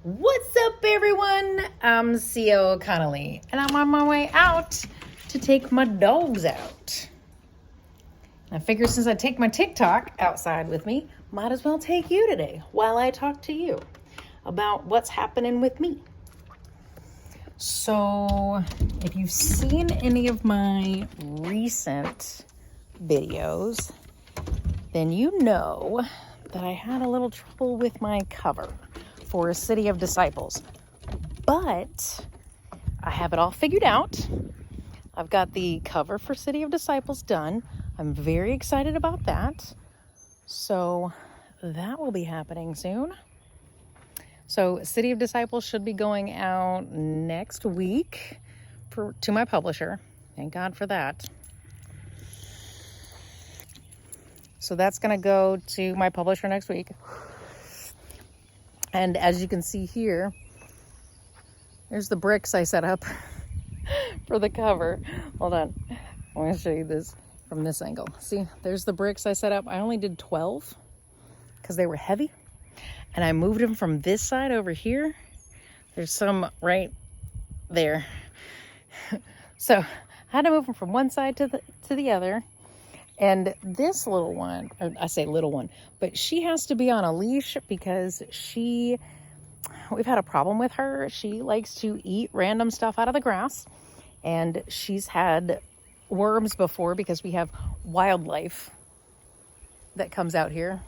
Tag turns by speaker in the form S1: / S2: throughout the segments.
S1: What's up, everyone? I'm CO Connolly, and I'm on my way out to take my dogs out. I figure since I take my TikTok outside with me, might as well take you today while I talk to you about what's happening with me. So, if you've seen any of my recent videos, then you know that I had a little trouble with my cover for A City of Disciples, but I have it all figured out. I've got the cover for City of Disciples done. I'm very excited about that. So that will be happening soon. So City of Disciples should be going out next week to my publisher. Thank God for that. So that's going to go to my publisher next week. And as you can see here, there's the bricks I set up for the cover. Hold on. I want to show you this from this angle. See, there's the bricks I set up. I only did 12 because they were heavy. And I moved them from this side over here. There's some right there. So I had to move them from one side to the other. And this little one, I say little one, but she has to be on a leash because we've had a problem with her. She likes to eat random stuff out of the grass, and she's had worms before because we have wildlife that comes out here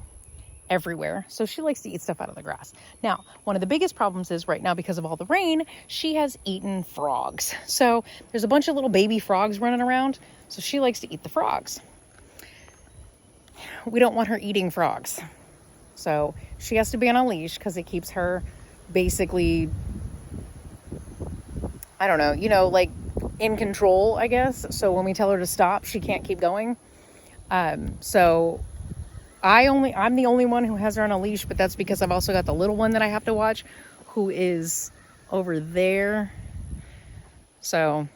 S1: everywhere. So she likes to eat stuff out of the grass. Now, one of the biggest problems is right now, because of all the rain, she has eaten frogs. So there's a bunch of little baby frogs running around. So she likes to eat the frogs. We don't want her eating frogs. So she has to be on a leash because it keeps her basically, I don't know, like in control, I guess. So when we tell her to stop, she can't keep going. So I'm the only one who has her on a leash, but that's because I've also got the little one that I have to watch, who is over there. So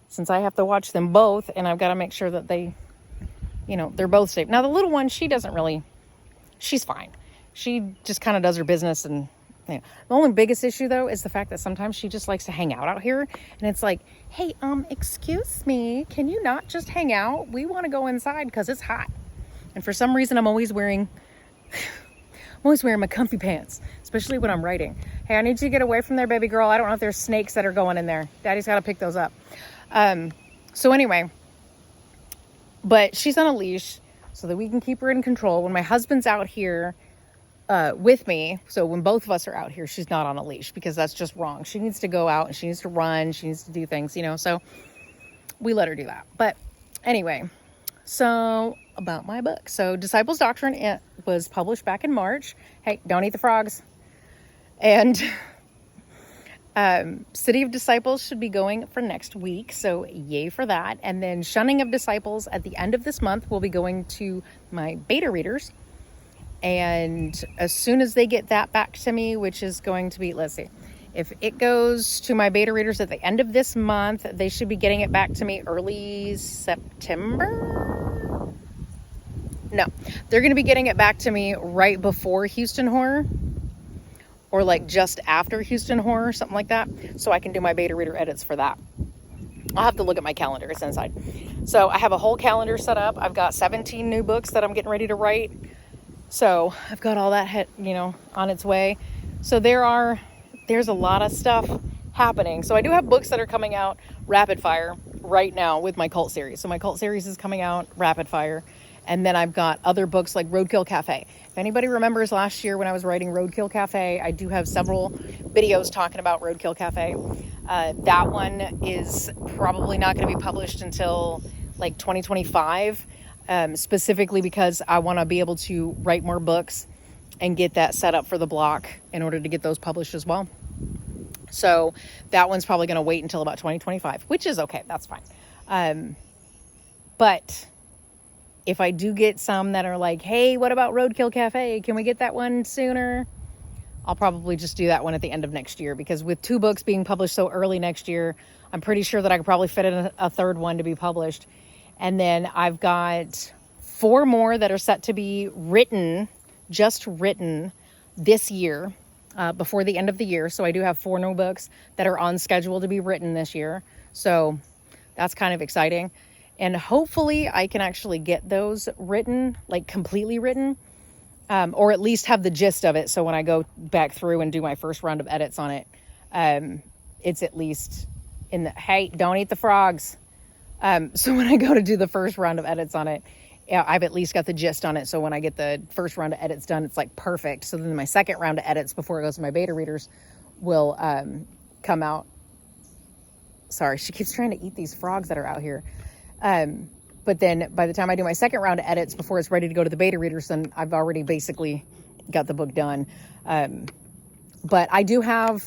S1: since I have to watch them both, and I've got to make sure that they're both safe. Now, the little one, she's fine. She just kind of does her business. And the only biggest issue, though, is the fact that sometimes she just likes to hang out here. And it's like, hey, excuse me, can you not just hang out? We want to go inside because it's hot. And for some reason, I'm always wearing my comfy pants, especially when I'm writing. Hey, I need you to get away from there, baby girl. I don't know if there's snakes that are going in there. Daddy's got to pick those up. So anyway, but she's on a leash so that we can keep her in control. When my husband's out here with me, so when both of us are out here, she's not on a leash because that's just wrong. She needs to go out and she needs to run. She needs to do things, so we let her do that. But anyway, so about my book. So Disciples Doctrine, it was published back in March. Hey, don't eat the frogs. And City of Disciples should be going for next week, so yay for that. And then Shunning of Disciples at the end of this month will be going to my beta readers. And as soon as they get that back to me, which is going to be, let's see, if it goes to my beta readers at the end of this month, they should be getting it back to me early September. No, they're going to be getting it back to me right before Houston Horror, or like just after Houston Horror, something like that. So I can do my beta reader edits for that. I'll have to look at my calendar. It's inside. So I have a whole calendar set up. I've got 17 new books that I'm getting ready to write. So I've got all that, on its way. So there's a lot of stuff happening. So I do have books that are coming out rapid fire right now with my cult series. So my cult series is coming out rapid fire. And then I've got other books like Roadkill Cafe. If anybody remembers last year when I was writing Roadkill Cafe, I do have several videos talking about Roadkill Cafe. That one is probably not going to be published until like 2025, specifically because I want to be able to write more books and get that set up for the block in order to get those published as well. So that one's probably going to wait until about 2025, which is okay. That's fine. But if I do get some that are like, hey, what about Roadkill Cafe? Can we get that one sooner? I'll probably just do that one at the end of next year, because with 2 books being published so early next year, I'm pretty sure that I could probably fit in a third one to be published. And then I've got 4 more that are set to be written, just written this year. before the end of the year. So I do have 4 new books that are on schedule to be written this year. So that's kind of exciting. And hopefully I can actually get those written, like completely written, or at least have the gist of it. So when I go back through and do my first round of edits on it, it's at least in the, hey, don't eat the frogs. So when I go to do the first round of edits on it, yeah, I've at least got the gist on it. So when I get the first round of edits done, it's like perfect. So then my second round of edits before it goes to my beta readers will come out. Sorry, she keeps trying to eat these frogs that are out here. But then by the time I do my second round of edits before it's ready to go to the beta readers, then I've already basically got the book done. But I do have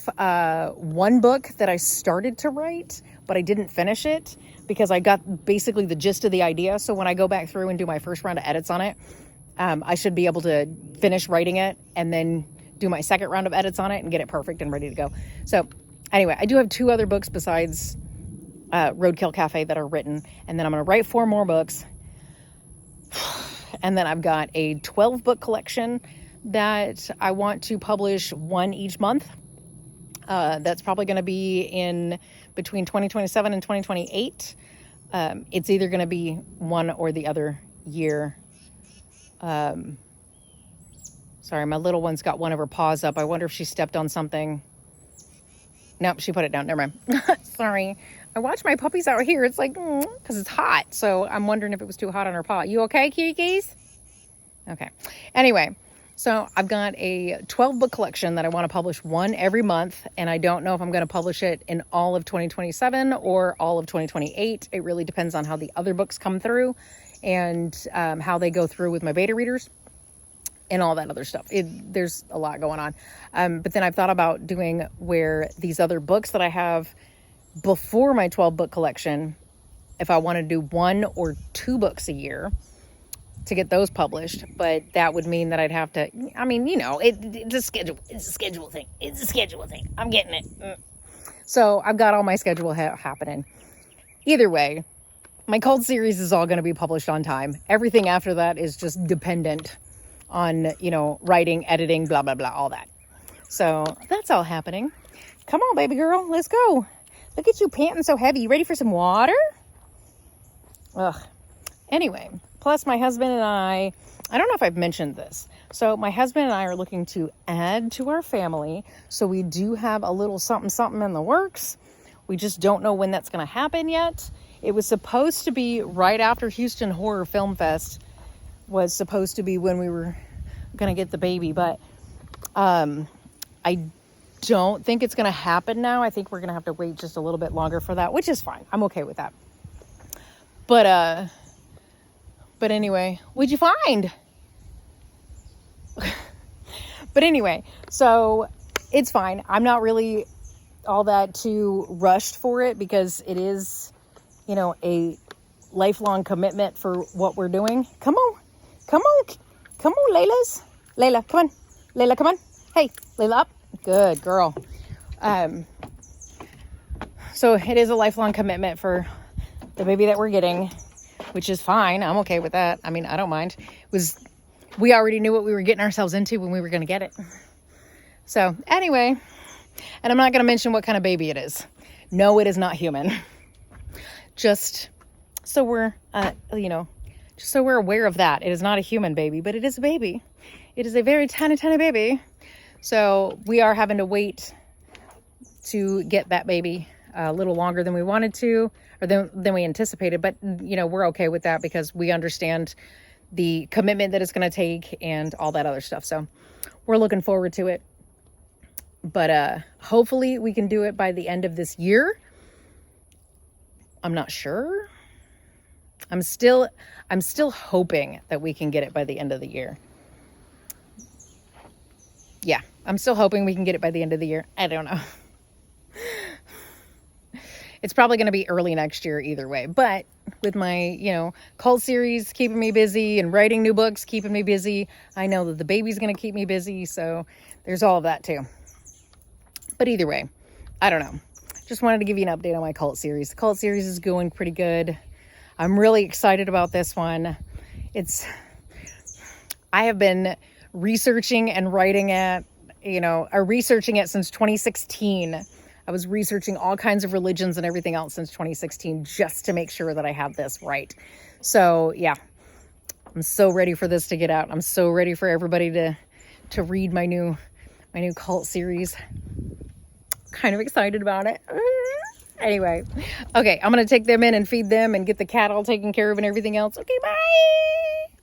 S1: one book that I started to write, but I didn't finish it because I got basically the gist of the idea. So when I go back through and do my first round of edits on it, I should be able to finish writing it and then do my second round of edits on it and get it perfect and ready to go. So anyway, I do have 2 other books besides Roadkill Cafe that are written. And then I'm going to write 4 more books. And then I've got a 12-book collection that I want to publish 1 each month. That's probably going to be in between 2027 and 2028. It's either going to be one or the other year. Sorry, my little one's got one of her paws up. I wonder if she stepped on something. Nope, she put it down. Never mind. Sorry. I watch my puppies out here. It's like, because it's hot. So I'm wondering if it was too hot on her paw. You okay, kitties? Okay. Anyway. So I've got a 12-book collection that I want to publish 1 every month, and I don't know if I'm going to publish it in all of 2027 or all of 2028. It really depends on how the other books come through and how they go through with my beta readers and all that other stuff. There's a lot going on. But then I've thought about doing where these other books that I have before my 12-book collection, if I want to do 1 or 2 books a year, to get those published, but that would mean that I'd have to, I mean, it's a schedule. It's a schedule thing. It's a schedule thing. I'm getting it. So I've got all my schedule happening. Either way, my cult series is all going to be published on time. Everything after that is just dependent on, writing, editing, blah, blah, blah, all that. So that's all happening. Come on, baby girl. Let's go. Look at you panting so heavy. You ready for some water? Ugh. Anyway. Plus, my husband and I don't know if I've mentioned this. So my husband and I are looking to add to our family. So we do have a little something in the works. We just don't know when that's going to happen yet. It was supposed to be right after Houston Horror Film Fest was supposed to be when we were going to get the baby. But I don't think it's going to happen now. I think we're going to have to wait just a little bit longer for that, which is fine. I'm okay with that. But anyway, what'd you find? But anyway, so it's fine. I'm not really all that too rushed for it because it is, a lifelong commitment for what we're doing. Come on, Layla's. Layla, come on. Layla, come on. Hey, Layla, up. Good girl. So it is a lifelong commitment for the baby that we're getting, which is fine. I'm okay with that. I mean, I don't mind. We already knew what we were getting ourselves into when we were going to get it. So anyway, and I'm not going to mention what kind of baby it is. No, it is not human. Just so we're, just so we're aware of that. It is not a human baby, but it is a baby. It is a very tiny, tiny baby. So we are having to wait to get that baby a little longer than we wanted to, or than we anticipated. But, we're okay with that because we understand the commitment that it's going to take and all that other stuff. So we're looking forward to it. But hopefully we can do it by the end of this year. I'm not sure. I'm still hoping that we can get it by the end of the year. Yeah, I'm still hoping we can get it by the end of the year. I don't know. It's probably going to be early next year either way. But with my, cult series keeping me busy and writing new books keeping me busy, I know that the baby's going to keep me busy. So there's all of that too. But either way, I don't know. Just wanted to give you an update on my cult series. The cult series is going pretty good. I'm really excited about this one. I have been researching and writing it You know, I'm researching it since 2016. I was researching all kinds of religions and everything else since 2016 just to make sure that I have this right. So yeah, I'm so ready for this to get out. I'm so ready for everybody to read my new cult series. Kind of excited about it. Anyway, okay, I'm gonna take them in and feed them and get the cat all taken care of and everything else. Okay, bye.